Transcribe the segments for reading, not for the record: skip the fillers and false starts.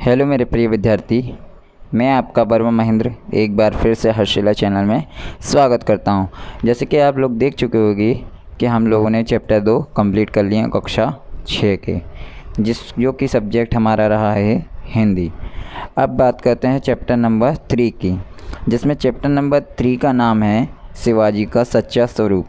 Hello मेरे प्रिय विद्यार्थी, मैं आपका वर्मा महेंद्र एक बार फिर से हर्षिला चैनल में स्वागत करता हूं। जैसे कि आप लोग देख चुके होंगे कि हम लोगों ने चैप्टर 2 कंप्लीट कर लिया कक्षा 6 के, जो कि सब्जेक्ट हमारा रहा है हिंदी। अब बात करते हैं चैप्टर नंबर 3 की, जिसमें चैप्टर नंबर 3 का नाम है शिवाजी का सच्चा स्वरूप,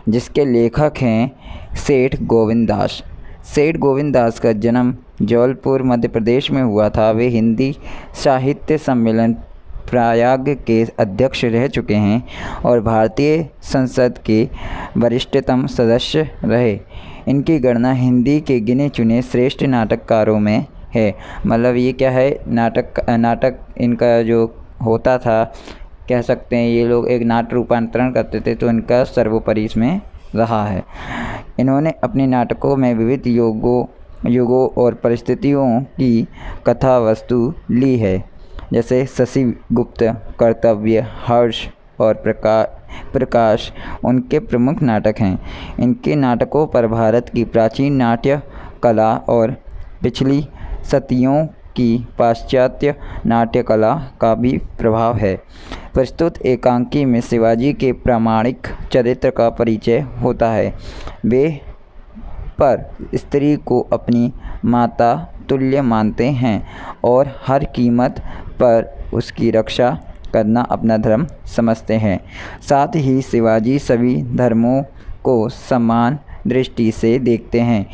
जिसके लेखक हैं सेठ गोविंद दास। सेठ गोविंद दास का जन्म जबलपुर मध्य प्रदेश में हुआ था। वे हिंदी साहित्य सम्मेलन प्रयाग के अध्यक्ष रह चुके हैं और भारतीय संसद के वरिष्ठतम सदस्य रहे। इनकी गणना हिंदी के गिने चुने श्रेष्ठ नाटककारों में है। मतलब ये क्या है, नाटक इनका जो होता था, कह सकते हैं ये लोग एक नाट्य रूपांतरण करते थे, तो इनका सर्वोपरि इसमें रहा है। इन्होंने अपने नाटकों में विविध युगों और परिस्थितियों की कथा वस्तु ली है, जैसे शशि गुप्त, कर्तव्य, हर्ष और प्रकाश उनके प्रमुख नाटक हैं। इनके नाटकों पर भारत की प्राचीन नाट्य कला और पिछली सदियों की पाश्चात्य नाट्य कला का भी प्रभाव है। प्रस्तुत एकांकी में शिवाजी के प्रामाणिक चरित्र का परिचय होता है। वे पर स्त्री को अपनी माता तुल्य मानते हैं और हर कीमत पर उसकी रक्षा करना अपना धर्म समझते हैं। साथ ही शिवाजी सभी धर्मों को समान दृष्टि से देखते हैं।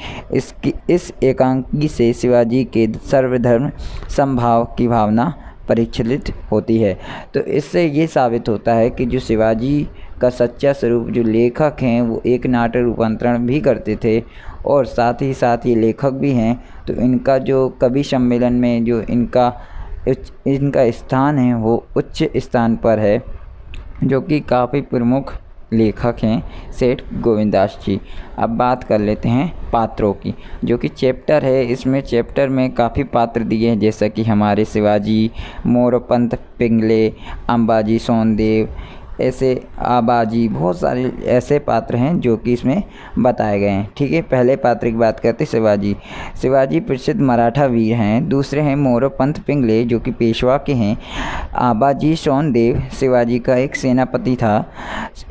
इस एकांकी से शिवाजी के सर्वधर्म समभाव की भावना परिचलित होती है। तो इससे ये साबित होता है कि जो शिवाजी का सच्चा स्वरूप जो लेखक हैं वो एक नाट्य रूपांतरण भी करते थे और साथ ही साथ ये लेखक भी हैं। तो इनका जो कवि सम्मेलन में जो इनका स्थान है वो उच्च स्थान पर है, जो कि काफ़ी प्रमुख लेखक हैं सेठ गोविंदास जी। अब बात कर लेते हैं पात्रों की, जो कि चैप्टर है। इसमें चैप्टर में काफ़ी पात्र दिए हैं, जैसा कि हमारे शिवाजी, मोरोपंत पिंगले, अंबाजी सोनदेव, ऐसे आबाजी, बहुत सारे ऐसे पात्र हैं जो कि इसमें बताए गए हैं। ठीक है, पहले पात्र की बात करते शिवाजी। शिवाजी प्रसिद्ध मराठा वीर हैं। दूसरे हैं मोरोपंत पिंगले, जो कि पेशवा के हैं। आबाजी सोनदेव शिवाजी का एक सेनापति था।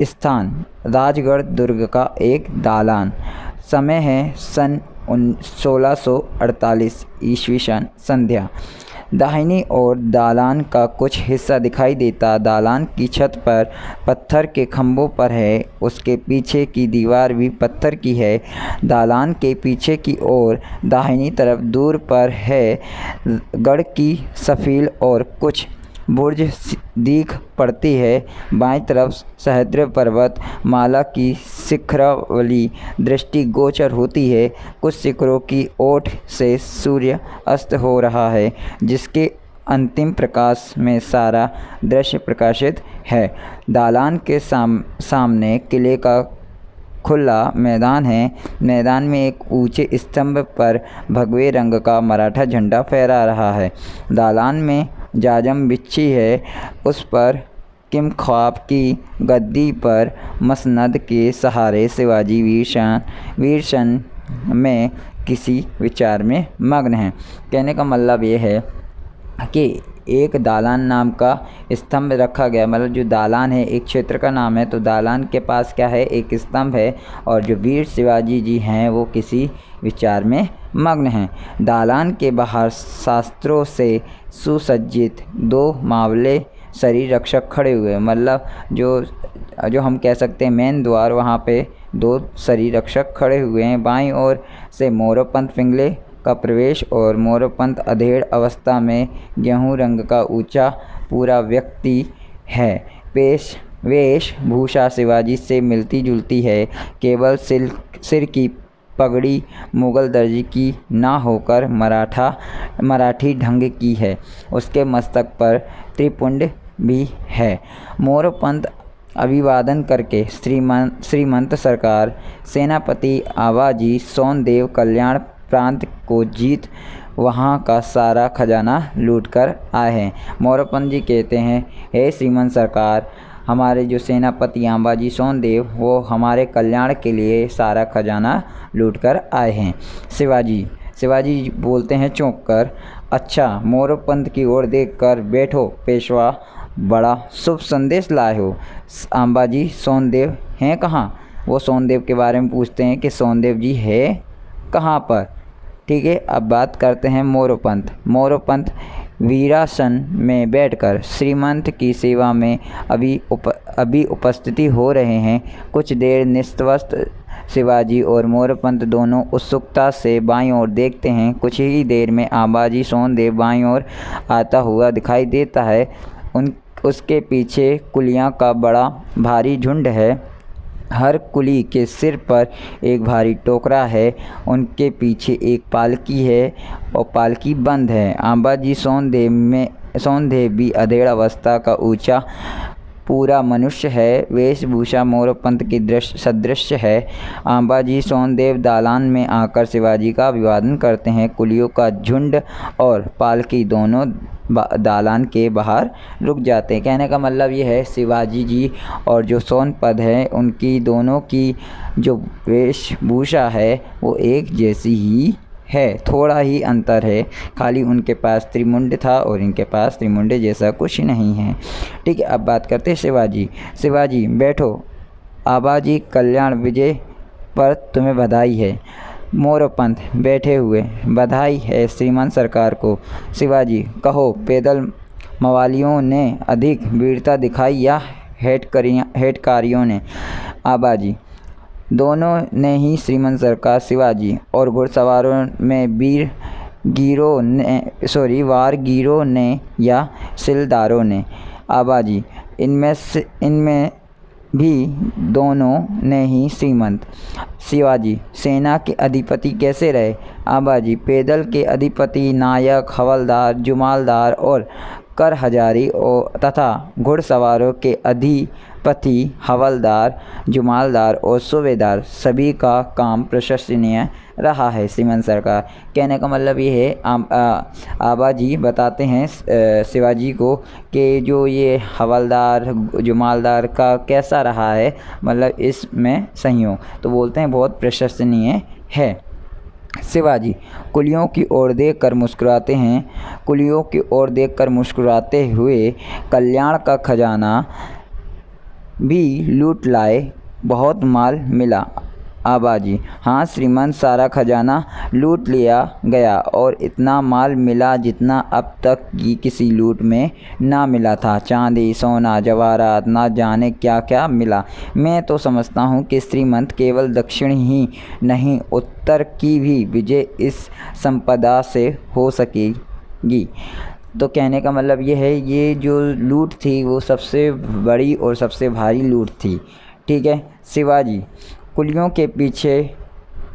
स्थान राजगढ़ दुर्ग का एक दालान। समय है सन 1648 ईस्वी सन संध्या। दाहिनी ओर दालान का कुछ हिस्सा दिखाई देता दालान की छत पर पत्थर के खंभों पर है। उसके पीछे की दीवार भी पत्थर की है। दालान के पीछे की ओर दाहिनी तरफ दूर पर है गढ़ की सफील और कुछ बुर्ज दिख पड़ती है। बाईं तरफ सह्याद्री पर्वत माला की शिखरावली दृष्टिगोचर होती है। कुछ शिखरों की ओट से सूर्य अस्त हो रहा है, जिसके अंतिम प्रकाश में सारा दृश्य प्रकाशित है। दालान के सामने किले का खुला मैदान है। मैदान में एक ऊंचे स्तंभ पर भगवे रंग का मराठा झंडा फहरा रहा है। दालान में जाजम बिछी है, उस पर किम ख्वाब की गद्दी पर मसनद के सहारे शिवाजी वीरशन में किसी विचार में मग्न हैं। कहने का मतलब ये है कि एक दालान नाम का स्तंभ रखा गया, मतलब जो दालान है एक क्षेत्र का नाम है, तो दालान के पास क्या है, एक स्तंभ है और जो वीर शिवाजी जी हैं वो किसी विचार में मग्न हैं। दालान के बाहर शास्त्रों से सुसज्जित 2 मावले शरीर रक्षक खड़े हुए, मतलब जो हम कह सकते हैं मेन द्वार, वहाँ पे 2 शरीर रक्षक खड़े हुए हैं। बाईं ओर से मोरोपंत पिंगले का प्रवेश और मोरोपंत अधेड़ अवस्था में गेहूं रंग का ऊंचा पूरा व्यक्ति है। वेशभूषा शिवाजी से मिलती जुलती है, केवल सिर की पगड़ी मुगल दर्जे की ना होकर मराठी ढंग की है। उसके मस्तक पर त्रिपुंड भी है। मोरोपंत अभिवादन करके श्रीमंत सरकार सेनापति आबाजी सोनदेव कल्याण प्रांत को जीत वहाँ का सारा खजाना लूट कर आए हैं। मोरोपंत जी कहते हैं, हे श्रीमंत सरकार, हमारे जो सेनापति अंबाजी सोनदेव वो हमारे कल्याण के लिए सारा खजाना लूट कर आए हैं। शिवाजी बोलते हैं चौंक कर, अच्छा, मोरोपंत की ओर देखकर, बैठो पेशवा, बड़ा शुभ संदेश लाए हो। आंबाजी, सोनदेव हैं कहाँ? वो सोनदेव के बारे में पूछते हैं कि सोनदेव जी है कहाँ पर। ठीक है, अब बात करते हैं मोरोपंत। मोरोपंत वीरासन में बैठकर श्रीमंत की सेवा में अभी उपस्थिति हो रहे हैं। कुछ देर निस्तवस्त शिवाजी और मोरोपंत दोनों उत्सुकता से बाईं ओर देखते हैं। कुछ ही देर में आंबाजी सोनदेव बाईं ओर आता हुआ दिखाई देता है। उसके पीछे कुलियाँ का बड़ा भारी झुंड है। हर कुली के सिर पर एक भारी टोकरा है। उनके पीछे एक पालकी है और पालकी बंद है। आंबाजी सोनदेव भी अधेड़ अवस्था का ऊंचा पूरा मनुष्य है। वेशभूषा मोरोपंत की सदृश है। आंबाजी सोनदेव दालान में आकर शिवाजी का अभिवादन करते हैं। कुलियों का झुंड और पालकी दोनों दालान के बाहर रुक जाते हैं। कहने का मतलब ये है, शिवाजी जी और जो सोनपद है उनकी दोनों की जो वेशभूषा है वो एक जैसी ही है, थोड़ा ही अंतर है। खाली उनके पास त्रिमुंड था और इनके पास त्रिमुंड जैसा कुछ नहीं है। ठीक है, अब बात करते हैं शिवाजी। शिवाजी, बैठो। आबाजी, कल्याण विजय पर तुम्हें बधाई है। मोरोपंत, बैठे हुए, बधाई है श्रीमान सरकार को। शिवाजी, कहो, पैदल मवालियों ने अधिक वीरता दिखाई या हेटकारियों ने? आबाजी, दोनों ने ही श्रीमान सरकार। शिवाजी, और घुड़सवारों में वारगीरों ने या सिलदारों ने? आबाजी, इनमें भी दोनों ने ही श्रीमंत। शिवाजी, सेना के अधिपति कैसे रहे? आबाजी, पैदल के अधिपति नायक, हवलदार, जुमालदार और कर हजारी तथा घुड़सवारों के अधिपति हवलदार, जुमालदार और सूबेदार सभी का काम प्रशंसनीय रहा है श्रीमान सरकार। कहने का मतलब ये है, आबाजी बताते हैं शिवाजी को कि जो ये हवलदार जुमालदार का कैसा रहा है, मतलब इसमें सहयोग, तो बोलते हैं बहुत प्रशंसनीय है। शिवाजी, कुलियों की ओर देखकर मुस्कुराते हैं। कुलियों की ओर देखकर मुस्कुराते हुए, कल्याण का खजाना भी लूट लाए, बहुत माल मिला। आबाजी, हाँ श्रीमान, सारा खजाना लूट लिया गया और इतना माल मिला जितना अब तक की किसी लूट में ना मिला था। चांदी, सोना, जवाहरात, ना जाने क्या क्या मिला। मैं तो समझता हूँ कि श्रीमंत केवल दक्षिण ही नहीं, उत्तर की भी विजय इस संपदा से हो सकेगी। तो कहने का मतलब ये है, ये जो लूट थी वो सबसे बड़ी और सबसे भारी लूट थी। ठीक है। शिवाजी, कुलियों के पीछे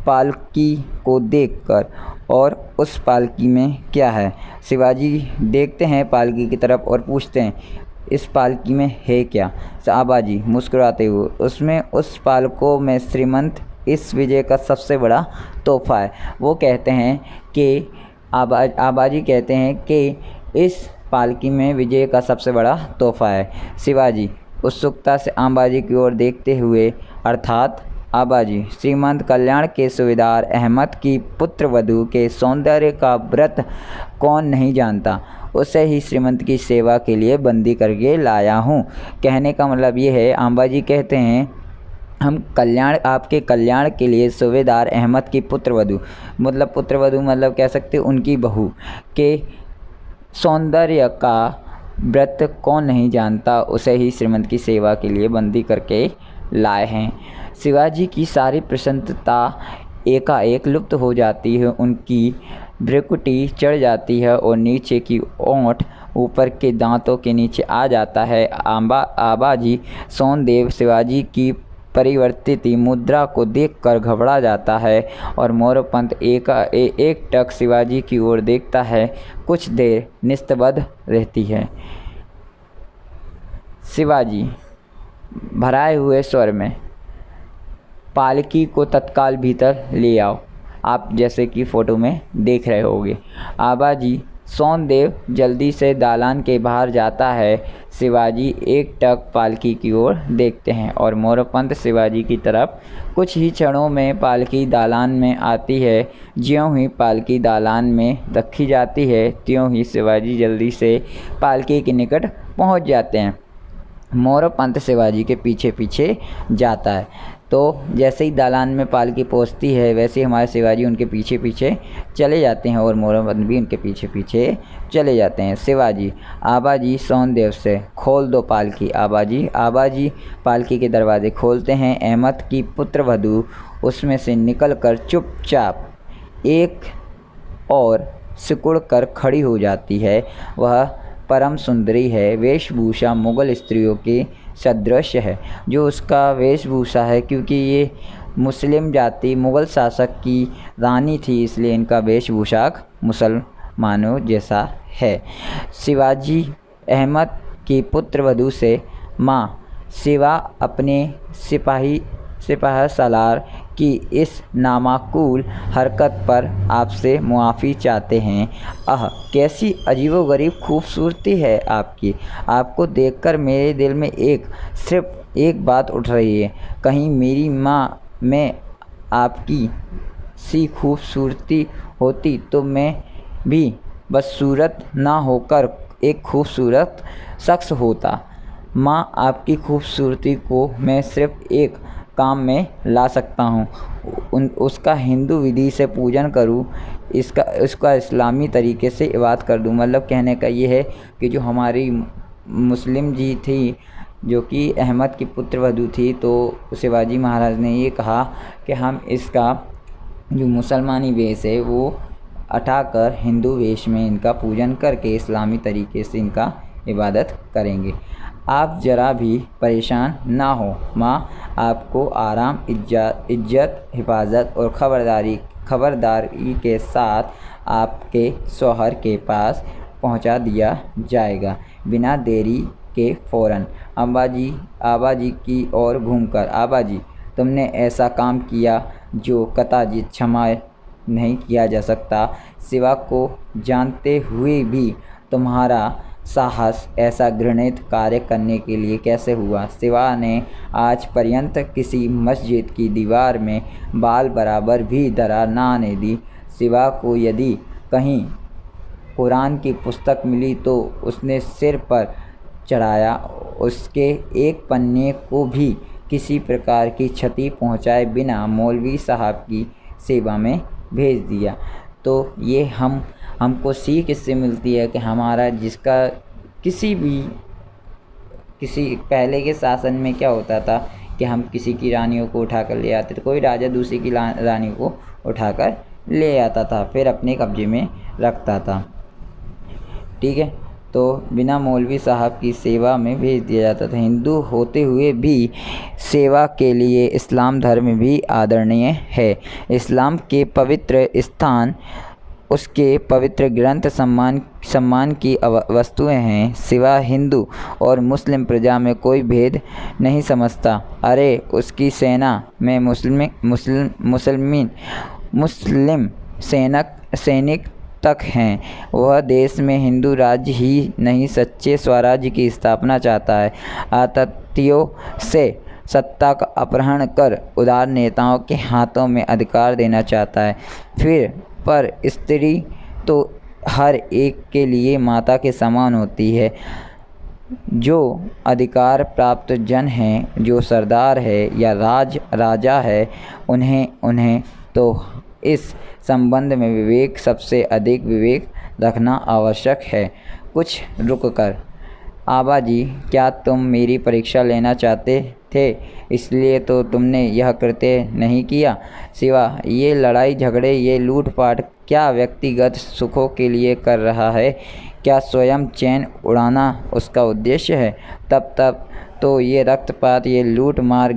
पालकी को देखकर, और उस पालकी में क्या है? शिवाजी देखते हैं पालकी की तरफ और पूछते हैं, इस पालकी में है क्या? आबाजी मुस्कुराते हुए, उसमें उस पालकों में श्रीमंत इस विजय का सबसे बड़ा तोहफा है। वो कहते हैं कि आबाजी कहते हैं कि इस पालकी में विजय का सबसे बड़ा तोहफा है। शिवाजी उत्सुकता से आबाजी की ओर देखते हुए, अर्थात आबाजी, श्रीमंत कल्याण के सूबेदार अहमद की पुत्रवधू के सौंदर्य का व्रत कौन नहीं जानता, उसे ही श्रीमंत की सेवा के लिए बंदी करके लाया हूँ। कहने का मतलब ये है, आंबाजी कहते हैं, हम आपके कल्याण के लिए सूबेदार अहमद की पुत्रवधू मतलब कह सकते उनकी बहू के सौंदर्य का व्रत कौन नहीं जानता, उसे ही श्रीमंत की सेवा के लिए बंदी करके लाए हैं। शिवाजी की सारी प्रसन्नता एकाएक लुप्त हो जाती है। उनकी भ्रुकुटी चढ़ जाती है और नीचे की ओंठ ऊपर के दांतों के नीचे आ जाता है। आबाजी सोनदेव शिवाजी की परिवर्तित मुद्रा को देखकर घबरा जाता है और मोरोपंत एक टक शिवाजी की ओर देखता है। कुछ देर निस्तब्ध रहती है। शिवाजी भराए हुए स्वर में, पालकी को तत्काल भीतर ले आओ। आप जैसे कि फ़ोटो में देख रहे होंगे। आबाजी सोनदेव जल्दी से दालान के बाहर जाता है। शिवाजी एकटक पालकी की ओर देखते हैं और मोरोपंत शिवाजी की तरफ। कुछ ही क्षणों में पालकी दालान में आती है। ज्यों ही पालकी दालान में रखी जाती है त्यों ही शिवाजी जल्दी से पालकी के निकट पहुंच जाते हैं। मोरोपंत शिवाजी के पीछे पीछे जाता है। तो जैसे ही दालान में पालकी पहुंचती है वैसे ही हमारे शिवाजी उनके पीछे पीछे चले जाते हैं और मोरोपंत भी उनके पीछे पीछे चले जाते हैं। शिवाजी, आबाजी सोनदेव से, खोल दो पालकी। आबाजी पालकी के दरवाजे खोलते हैं। अहमद की पुत्रवधू उसमें से निकलकर चुपचाप एक और सिकुड़ कर खड़ी हो जाती है। वह परम सुंदरी है। वेशभूषा मुग़ल स्त्रियों के सदृश है। जो उसका वेशभूषा है, क्योंकि ये मुस्लिम जाति मुग़ल शासक की रानी थी, इसलिए इनका वेशभूषा मुसलमानों जैसा है। शिवाजी अहमद की पुत्रवधू से, माँ, शिवा अपने सिपाही सालार की इस नामाकूल हरकत पर आपसे मुआफ़ी चाहते हैं। कैसी अजीबोगरीब खूबसूरती है आपकी। आपको देखकर मेरे दिल में सिर्फ एक बात उठ रही है। कहीं मेरी माँ में आपकी सी खूबसूरती होती तो मैं भी बदसूरत ना होकर एक खूबसूरत शख्स होता। माँ, आपकी खूबसूरती को मैं सिर्फ एक काम में ला सकता हूँ, उसका हिंदू विधि से पूजन करूँ, इसका इस्लामी तरीके से इबादत कर दूँ। मतलब कहने का ये है कि जो हमारी मुस्लिम जी थी, जो कि अहमद की पुत्रवधू थी, तो शिवाजी महाराज ने ये कहा कि हम इसका जो मुसलमानी वेश है वो हटाकर हिंदू वेश में इनका पूजन करके इस्लामी तरीके से इनका इबादत करेंगे। आप ज़रा भी परेशान ना हो माँ, आपको आराम, इज्जत, हिफाजत और खबरदारी के साथ आपके शौहर के पास पहुंचा दिया जाएगा। बिना देरी के फ़ौरन। आबाजी की ओर घूमकर, आबाजी, तुमने ऐसा काम किया जो कतई क्षमा नहीं किया जा सकता। शिवा को जानते हुए भी तुम्हारा साहस ऐसा घृणित कार्य करने के लिए कैसे हुआ। शिवा ने आज पर्यंत किसी मस्जिद की दीवार में बाल बराबर भी दरार ना आने दी। शिवा को यदि कहीं कुरान की पुस्तक मिली तो उसने सिर पर चढ़ाया, उसके एक पन्ने को भी किसी प्रकार की क्षति पहुंचाए बिना मौलवी साहब की सेवा में भेज दिया। तो ये हमको सीख इससे मिलती है कि हमारा किसी पहले के शासन में क्या होता था कि हम किसी की रानियों को उठा कर ले आते थे। कोई राजा दूसरी की रानी को उठा कर ले आता था, फिर अपने कब्जे में रखता था। ठीक है, तो बिना मौलवी साहब की सेवा में भेज दिया जाता था। हिंदू होते हुए भी सेवा के लिए इस्लाम धर्म भी आदरणीय है। इस्लाम के पवित्र स्थान, उसके पवित्र ग्रंथ सम्मान की वस्तुएं हैं। सिवा हिंदू और मुस्लिम प्रजा में कोई भेद नहीं समझता। अरे उसकी सेना में मुस्लिम सैनिक तक हैं। वह देश में हिंदू राज्य ही नहीं सच्चे स्वराज्य की स्थापना चाहता है। आतंकियों से सत्ता का अपहरण कर उदार नेताओं के हाथों में अधिकार देना चाहता है। पर स्त्री तो हर एक के लिए माता के समान होती है। जो अधिकार प्राप्त जन हैं, जो सरदार है या राजा है, उन्हें तो इस संबंध में सबसे अधिक विवेक रखना आवश्यक है। कुछ रुककर, आबाजी, क्या तुम मेरी परीक्षा लेना चाहते थे, इसलिए तो तुमने यह कृत्य नहीं किया। सिवा, ये लड़ाई झगड़े, ये लूटपाट क्या व्यक्तिगत सुखों के लिए कर रहा है? क्या स्वयं चैन उड़ाना उसका उद्देश्य है? तब तो ये रक्तपात, ये लूट मार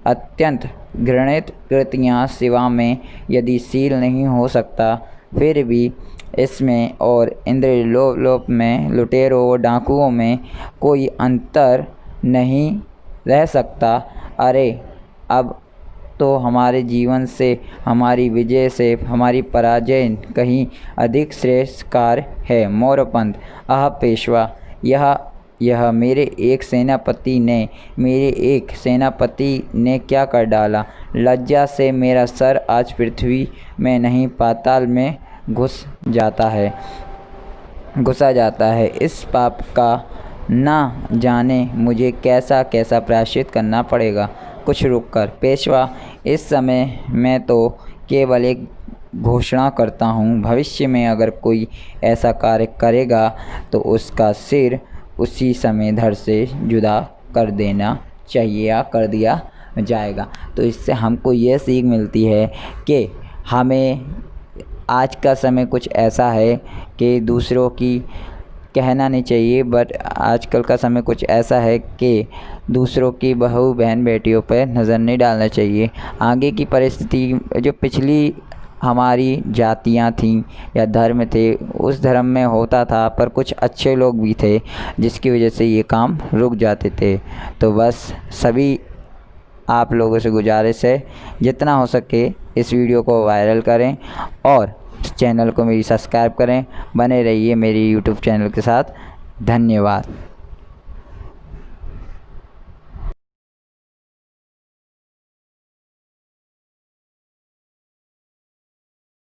अत्यंत घृणित कृतियाँ शिवा में यदि शील नहीं हो सकता, फिर भी इसमें और इंद्रलोक में लुटेरों और डाकुओं में कोई अंतर नहीं रह सकता। अरे अब तो हमारे जीवन से, हमारी विजय से हमारी पराजय कहीं अधिक श्रेयस्कर है। मोरपंथ। आह पेशवा, यह मेरे एक सेनापति ने क्या कर डाला। लज्जा से मेरा सर आज पृथ्वी में नहीं पाताल में घुसा जाता है। इस पाप का ना जाने मुझे कैसा कैसा प्रायश्चित करना पड़ेगा। कुछ रुककर। पेशवा, इस समय मैं तो केवल एक घोषणा करता हूँ। भविष्य में अगर कोई ऐसा कार्य करेगा तो उसका सिर उसी समय धड़ से जुदा कर देना चाहिए या कर दिया जाएगा। तो इससे हमको ये सीख मिलती है कि हमें आज का समय कुछ ऐसा है कि दूसरों की कहना नहीं चाहिए, बट आजकल का समय कुछ ऐसा है कि दूसरों की बहू बहन बेटियों पर नज़र नहीं डालना चाहिए। आगे की परिस्थिति जो पिछली हमारी जातियां थीं या धर्म थे, उस धर्म में होता था, पर कुछ अच्छे लोग भी थे जिसकी वजह से ये काम रुक जाते थे। तो बस सभी आप लोगों से गुजारिश है, जितना हो सके इस वीडियो को वायरल करें और चैनल को मेरी सब्सक्राइब करें। बने रहिए मेरी यूट्यूब चैनल के साथ। धन्यवाद।